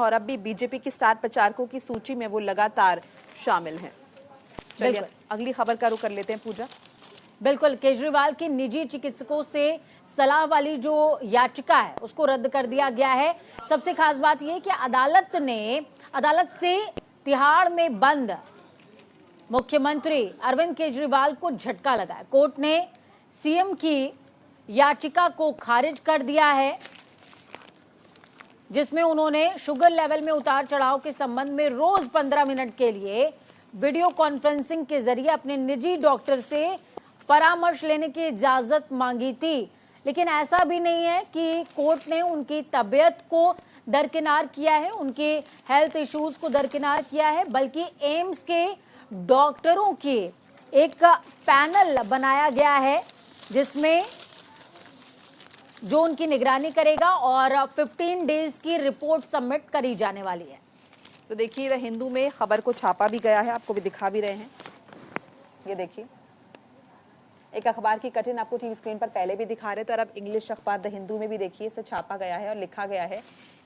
और अब भी बीजेपी की स्टार प्रचारकों की सूची में वो लगातार शामिल हैं। चलिए अगली खबर का रुख कर लेते हैं पूजा। बिल्कुल, केजरीवाल की निजी चिकित्सकों से सलाह वाली जो याचिका है उसको रद्द कर दिया गया है। सबसे खास बात यह कि अदालत से तिहाड़ में बंद मुख्यमंत्री अरविंद केजरीवाल को झटका लगा है। कोर्ट ने सीएम की याचिका को खारिज कर दिया है, जिसमें उन्होंने शुगर लेवल में उतार चढ़ाव के संबंध में रोज 15 मिनट के लिए वीडियो कॉन्फ्रेंसिंग के जरिए अपने निजी डॉक्टर से परामर्श लेने की इजाजत मांगी थी। लेकिन ऐसा भी नहीं है कि कोर्ट ने उनकी तबीयत को दरकिनार किया है, उनके हेल्थ इश्यूज को दरकिनार किया है, बल्कि एम्स के डॉक्टरों की एक पैनल बनाया गया है जिसमें जो उनकी निगरानी करेगा और 15 डेज की रिपोर्ट सबमिट करी जाने वाली है। तो देखिए द हिंदू में खबर को छापा भी गया है, आपको भी दिखा भी रहे हैं। ये देखिए एक अखबार की कटिंग आपको टीवी स्क्रीन पर पहले भी दिखा रहे थे और अब इंग्लिश अखबार द हिंदू में भी देखिए इसे छापा गया है और लिखा गया है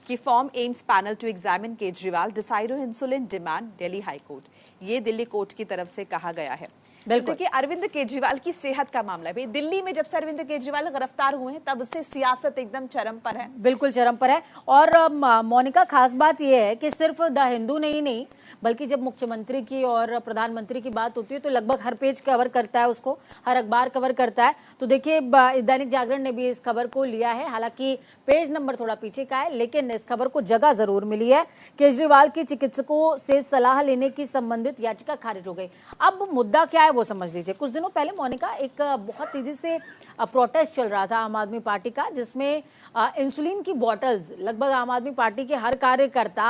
कि form AIIMS panel to examine Kejriwal decide on insulin demand Delhi high court. ये दिल्ली कोर्ट की तरफ से कहा गया है। तो देखिए अरविंद केजरीवाल की सेहत का मामला है भाई। दिल्ली में जब से अरविंद केजरीवाल गिरफ्तार हुए हैं तब से सियासत एकदम चरम पर है। बिल्कुल चरम पर है। और मोनिका, खास बात यह है कि सिर्फ द हिंदू नहीं बल्कि जब मुख्यमंत्री की और प्रधानमंत्री की बात होती है तो लगभग हर पेज कवर करता है उसको, हर अखबार कवर करता है। तो देखिए दैनिक जागरण ने भी इस खबर को लिया है, हालांकि पेज नंबर थोड़ा पीछे का है, लेकिन इस खबर को जगह जरूर मिली है। केजरीवाल की चिकित्सकों से सलाह लेने की संबंधित याचिका खारिज हो गई। अब मुद्दा क्या है वो समझ लीजिए। कुछ दिनों पहले मोनिका एक बहुत तेजी से प्रोटेस्ट चल रहा था आम आदमी पार्टी का, जिसमें इंसुलिन की बॉटल्स लगभग आम आदमी पार्टी के हर कार्यकर्ता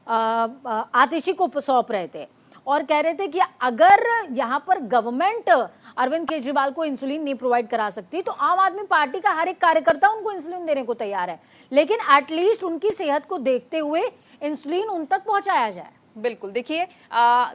आतिशी को सौंप रहे थे और कह रहे थे कि अगर यहाँ पर गवर्नमेंट अरविंद केजरीवाल को इंसुलिन नहीं प्रोवाइड करा सकती तो आम आदमी पार्टी का हर एक कार्यकर्ता उनको इंसुलिन देने को तैयार है, लेकिन एटलीस्ट उनकी सेहत को देखते हुए इंसुलिन उन तक पहुंचाया जाए। बिल्कुल, देखिए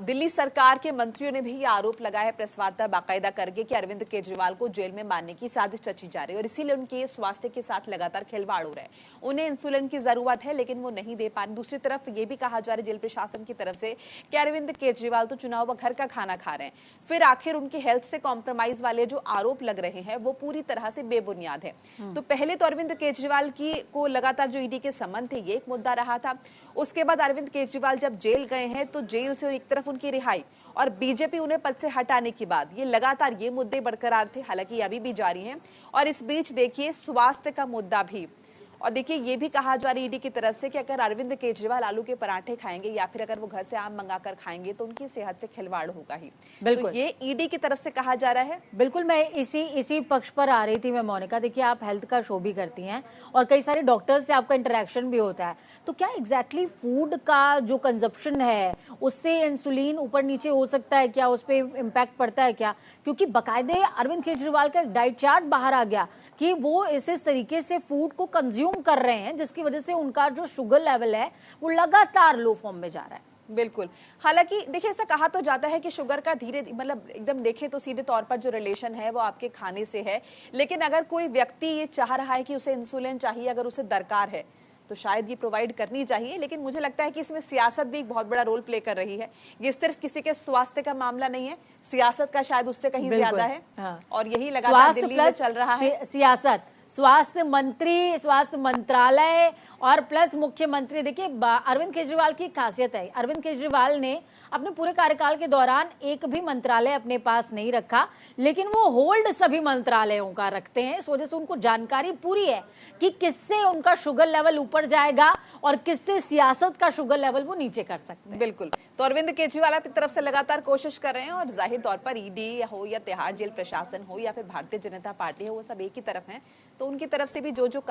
दिल्ली सरकार के मंत्रियों ने भी ये आरोप लगाया है प्रेस वार्ता बाकायदा करके कि अरविंद केजरीवाल को जेल में मारने की साजिश रची जा रही है और इसीलिए उनके स्वास्थ्य के साथ लगातार खिलवाड़ हो रहा है। उन्हें इंसुलिन की जरूरत है लेकिन वो नहीं दे पा रहे। दूसरी तरफ ये भी कहा जा रहा है जेल प्रशासन की तरफ से कि अरविंद केजरीवाल तो चुनाव घर का खाना खा रहे हैं। फिर आखिर उनकी हेल्थ से कॉम्प्रोमाइज वाले जो आरोप लग रहे हैं वो पूरी तरह से बेबुनियाद है। तो पहले तो अरविंद केजरीवाल की को लगातार जो ईडी के संबंध थे ये एक मुद्दा रहा था। उसके बाद अरविंद केजरीवाल जब जेल गए हैं तो जेल से एक तरफ उनकी रिहाई और बीजेपी उन्हें पद से हटाने के बाद ये लगातार ये मुद्दे बरकरार थे, हालांकि अभी भी जारी हैं। और इस बीच देखिए स्वास्थ्य का मुद्दा भी, और देखिए ये भी कहा जा रहा है ईडी की तरफ से कि अगर अरविंद केजरीवाल आलू के पराठे खाएंगे या फिर अगर वो घर से आम मंगाकर खाएंगे तो उनकी सेहत से खिलवाड़ होगा ही। बिल्कुल, तो ये ईडी की तरफ से कहा जा रहा है। बिल्कुल, मैं इसी पक्ष पर आ रही थी मैं मोनिका। देखिए आप हेल्थ का शो भी करती हैं और कई सारे डॉक्टर्स से आपका इंटरेक्शन भी होता है, तो क्या एग्जैक्टली फूड का जो कंजप्शन है उससे इंसुलिन ऊपर नीचे हो सकता है क्या, उस पर इम्पैक्ट पड़ता है क्या? क्योंकि बाकायदे अरविंद केजरीवाल का एक डाइट चार्ट बाहर आ गया कि वो इस तरीके से फूड को कंज्यूम कर रहे हैं जिसकी वजह से उनका जो शुगर लेवल है वो लगातार लो फॉर्म में जा रहा है। बिल्कुल, हालांकि देखिए ऐसा कहा तो जाता है कि शुगर का धीरे मतलब एकदम देखें तो सीधे तौर पर जो रिलेशन है वो आपके खाने से है, लेकिन अगर कोई व्यक्ति ये चाह रहा है कि उसे इंसुलिन चाहिए, अगर उसे दरकार है तो शायद ये प्रोवाइड करनी चाहिए। लेकिन मुझे लगता है कि इसमें सियासत भी एक बहुत बड़ा रोल प्ले कर रही है। ये सिर्फ किसी के स्वास्थ्य का मामला नहीं है, सियासत का शायद उससे कहीं ज्यादा है। हाँ। और यही लगातार दिल्ली में चल रहा है। सियासत, स्वास्थ्य मंत्री, स्वास्थ्य मंत्रालय और प्लस मुख्यमंत्री। देखिए अरविंद केजरीवाल की खासियत है, अरविंद केजरीवाल ने अपने पूरे कार्यकाल के दौरान एक भी मंत्रालय अपने पास नहीं रखा, लेकिन वो होल्ड सभी मंत्रालयों का रखते हैं। इस वजह से उनको जानकारी पूरी है कि किससे उनका शुगर लेवल ऊपर जाएगा और किससे सियासत का शुगर लेवल वो नीचे कर सकते हैं। बिल्कुल, तो अरविंद केजरीवाल अपनी तरफ से लगातार कोशिश कर रहे हैं और जाहिर तौर पर ईडी हो या तिहाड़ जेल प्रशासन हो या फिर भारतीय जनता पार्टी हो, वो सब एक ही तरफ है। तो उनकी तरफ से भी जो